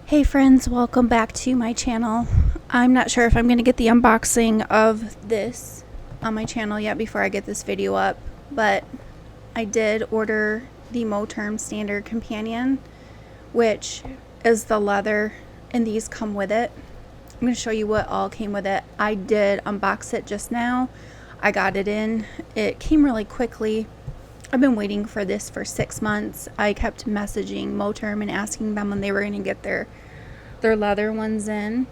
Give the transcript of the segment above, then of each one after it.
Hey friends, welcome back to my channel. I'm not sure if I'm going to get the unboxing of this on my channel yet before I get this video up, but I did order the Moterm Standard Companion, which is the leather, and these come with it. I'm going to show you what all came with it. I did unbox it just now. I got it in. It came really quickly. I've been waiting for this for 6 months. I kept messaging Moterm and asking them when they were going to get their leather ones in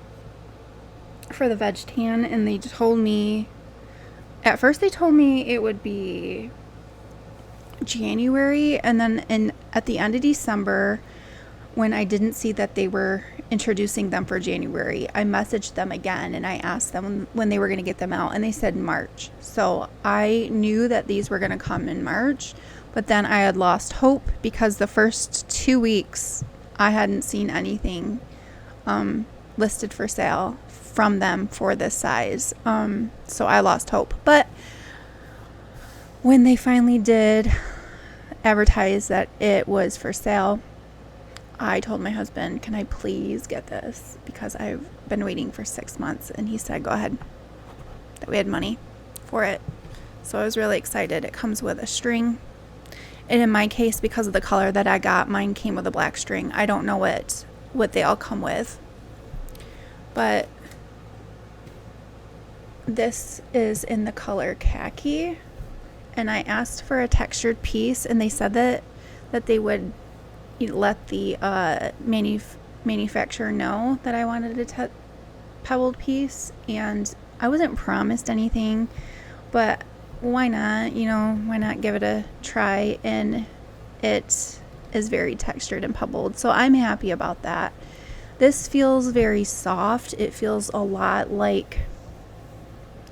for the veg tan, and they told me, at first they told me it would be January, and then at the end of December, when I didn't see that they were introducing them for January, I messaged them again and I asked them when they were going to get them out, and they said March. So I knew that these were going to come in March, but then I had lost hope because the first 2 weeks I hadn't seen anything listed for sale from them for this size. So I lost hope. But when they finally did advertise that it was for sale, I told my husband, can I please get this? Because I've been waiting for 6 months. And he said, go ahead. That we had money for it. So I was really excited. It comes with a string. And in my case, because of the color that I got, mine came with a black string. I don't know what they all come with. But this is in the color khaki. And I asked for a textured piece, and they said that they would let the manufacturer know that I wanted a pebbled piece, and I wasn't promised anything, but why not? Why not give it a try? And it is very textured and pebbled, so I'm happy about that. This feels very soft. It feels a lot like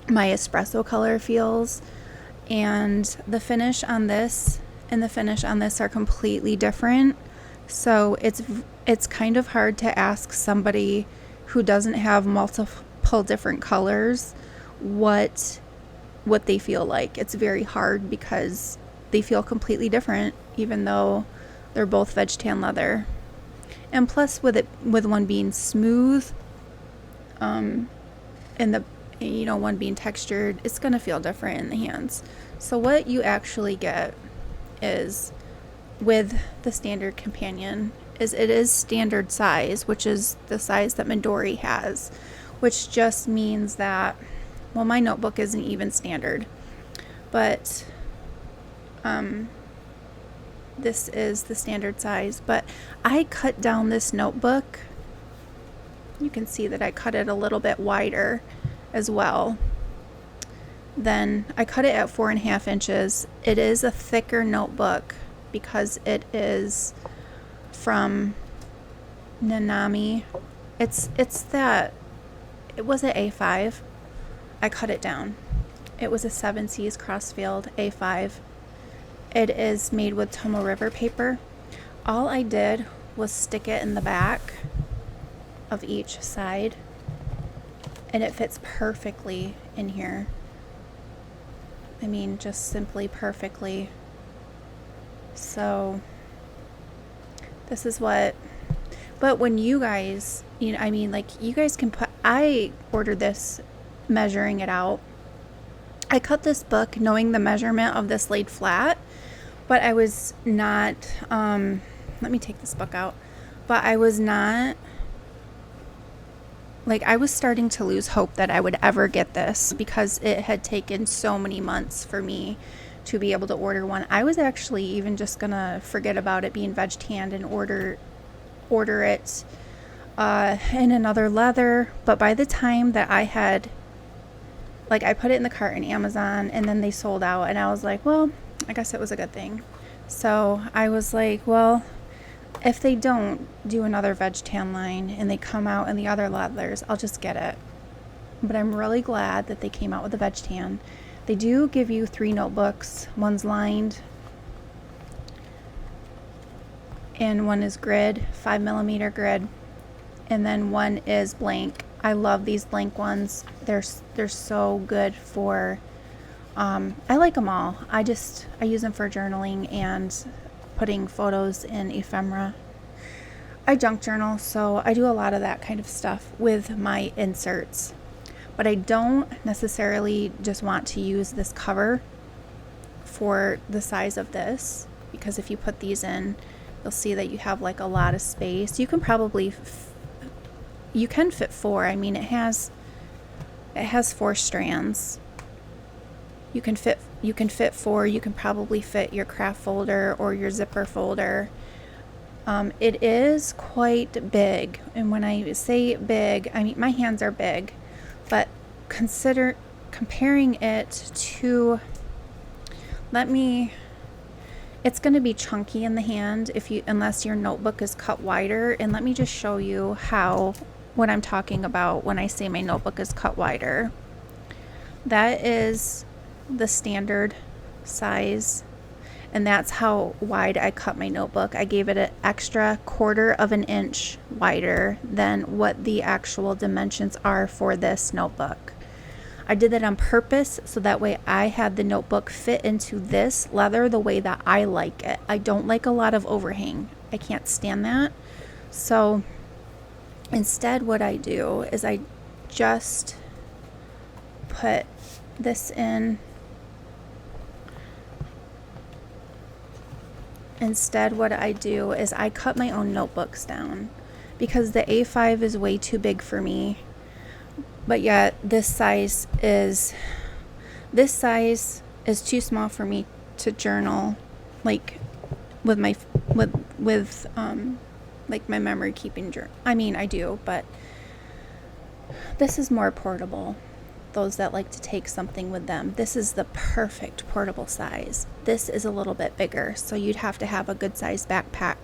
my espresso color feels, and the finish on this and the finish on this are completely different. So it's kind of hard to ask somebody who doesn't have multiple different colors what they feel like. It's very hard because they feel completely different, even though they're both veg tan leather. And plus, with one being smooth, and the one being textured, it's gonna feel different in the hands. So what you actually get is, with the Standard Companion, is it is standard size, which is the size that Midori has, which just means that, well, my notebook isn't even standard, but this is the standard size. But I cut down this notebook. You can see that I cut it a little bit wider as well. Then I cut it at 4.5 inches. It is a thicker notebook because it is from Nanami. It was an A5. I cut it down. It was a 7Cs Crossfield A5. It is made with Tomo River paper. All I did was stick it in the back of each side, and it fits perfectly in here. I mean, just simply perfectly. So this is what, but when you guys, you guys can put, I ordered this measuring it out. I cut this book knowing the measurement of this laid flat, but I was not, let me take this book out, but I was not, I was starting to lose hope that I would ever get this because it had taken so many months for me to be able to order one. I was actually even just gonna forget about it being veg tanned and order it in another leather. But by the time that I had, I put it in the cart in Amazon, and then they sold out, and I was like, well, I guess it was a good thing. So I was like, well, if they don't do another veg tan line and they come out in the other leathers, I'll just get it. But I'm really glad that they came out with the veg tan. They do give you 3 notebooks. One's lined and one is grid, 5mm grid, and then one is blank. I love these blank ones. They're so good for, I like them all. I use them for journaling and putting photos in ephemera. I junk journal, so I do a lot of that kind of stuff with my inserts. But I don't necessarily just want to use this cover for the size of this, because if you put these in, you'll see that you have like a lot of space. You can probably you can fit 4. I mean, it has 4 strands. You can fit 4. You can probably fit your craft folder or your zipper folder. It is quite big, and when I say big, I mean my hands are big, but consider comparing it to, it's going to be chunky in the hand unless your notebook is cut wider, and let me just show you what I'm talking about when I say my notebook is cut wider. That is the standard size, and that's how wide I cut my notebook. I gave it an extra 1/4 of an inch wider than what the actual dimensions are for this notebook. I did that on purpose so that way I had the notebook fit into this leather the way that I like it. I don't like a lot of overhang. I can't stand that. So instead what I do is I just put this in. Instead what I do is I cut my own notebooks down, because the A5 is way too big for me, but yet this size is too small for me to journal like with my like my memory keeping journal. I mean, I do, but this is more portable. Those that like to take something with them, this is the perfect portable size. This is a little bit bigger, so you'd have to have a good sized backpack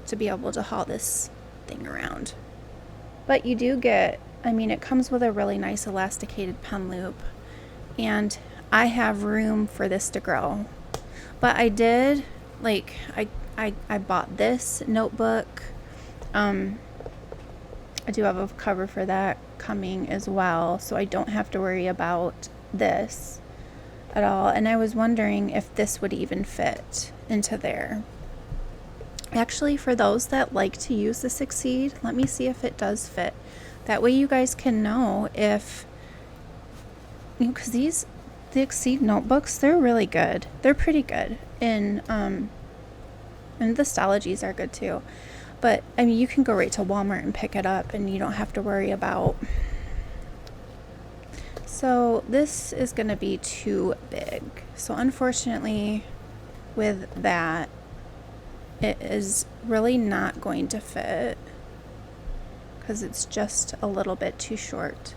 to be able to haul this thing around. But you do get, I mean, it comes with a really nice elasticated pen loop, and I have room for this to grow. But I did, like, I bought this notebook. I do have a cover for that coming as well, so I don't have to worry about this at all. And I was wondering if this would even fit into there. Actually, for those that like to use the Succeed, let me see if it does fit. That way you guys can know if, you know, because the Succeed notebooks, they're really good. They're pretty good. And the Stologies are good too. But, I mean, you can go right to Walmart and pick it up, and you don't have to worry about. So, this is going to be too big. So, unfortunately, with that, it is really not going to fit, because it's just a little bit too short.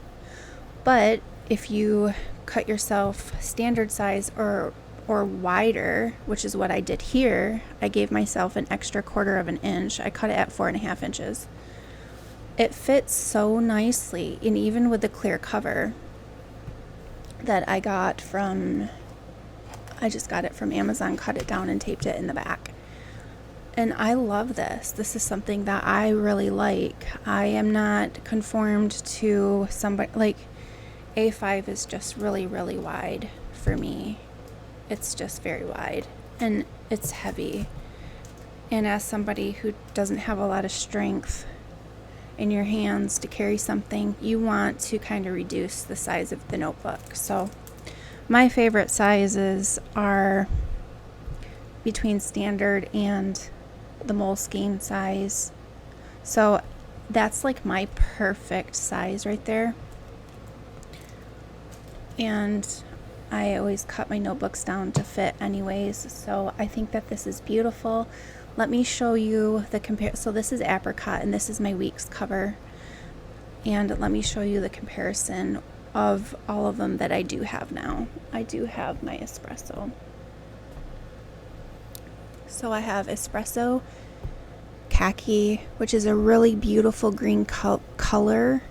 But, if you cut yourself standard size or wider, which is what I did here, I gave myself an extra 1/4 of an inch. I cut it at 4.5 inches. It fits so nicely, and even with the clear cover that I got I just got it from Amazon, cut it down and taped it in the back. And I love this. This is something that I really like. I am not conformed to somebody, like A5 is just really, really wide for me. It's just very wide, and it's heavy. And as somebody who doesn't have a lot of strength in your hands to carry something, you want to kind of reduce the size of the notebook. So my favorite sizes are between standard and the Moleskine size. So that's like my perfect size right there. And I always cut my notebooks down to fit anyways, so I think that this is beautiful. Let me show you the so this is apricot, and this is my week's cover. And let me show you the comparison of all of them that I do have now. I do have my espresso. So I have espresso, khaki, which is a really beautiful green color,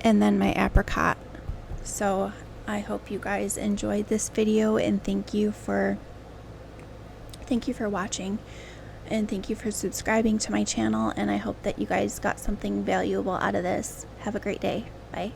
and then my apricot. So I hope you guys enjoyed this video, and thank you for watching, and thank you for subscribing to my channel, and I hope that you guys got something valuable out of this. Have a great day. Bye.